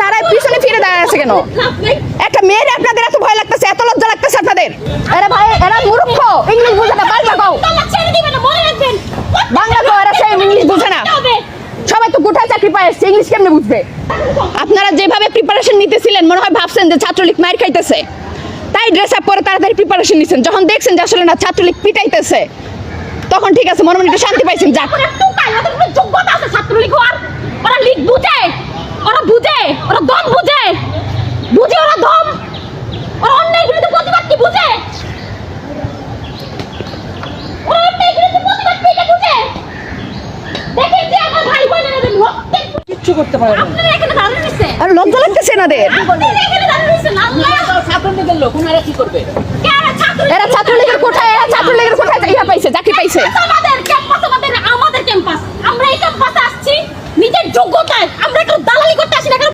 দাঁড়ায় পিছনে ফিরে দাঁড়ায় আছে কেন? একটা মেয়ের আপনাদের এত ভয় লাগতেছে, এত লজ্জা লাগতেছে আপনাদের? এরা ভাই এরা মূর্খ, ইংলিশ বুঝে না, বাংলা কও। বাংলা কও, এরা সেই ইংলিশ বুঝে না। সবাই তো কোথায় চাকরি পায় এসছে, ইংলিশ কেমনে বুঝবে? আপনারা যেভাবে প্রিপারেশন নিতেছিলেন মনে হয় ভাবছেন যে ছাত্রলীগ মার খাইতেছে, তাই ড্রেস আপ করে তাড়াতাড়ি প্রিপারেশন নিছেন। যখন দেখছেন যে আসলে না ছাত্রলীগ পিটাইতেছে, তখন ঠিক আছে, মনে মনে একটু শান্তি পাইছেন। যাক, যোগ্যতা আছে ছাত্রলীগ হওয়ার। ওরা লিগ বুঝে, ওরা বুঝে, ওরা দম বুঝে, বুঝে ওরা দম, ওরা অন্যায়ের বিরুদ্ধে প্রতিবাদ কি বুঝে? ওরা অন্যায়ের বিরুদ্ধে প্রতিবাদ কি বুঝে? দেখেন যে আমার ভাই বোনেরা রক্তে কিচ্ছু করতে পারে না। আপনারা এখানে দাঁড়িয়ে রয়েছেন, আর লজ্জা লাগতেছে এনাদের। আপনারা এখানে দাঁড়িয়ে রয়েছেন, আল্লাহ ছাত্রলীগের লোক, ওনারা কি করবে? কে ছাত্রলীগ? এরা ছাত্রলীগের কোঠায়, এরা ছাত্রলীগের কোঠায় ইয়া পাইছে, চাকরি পাইছে। আমাদের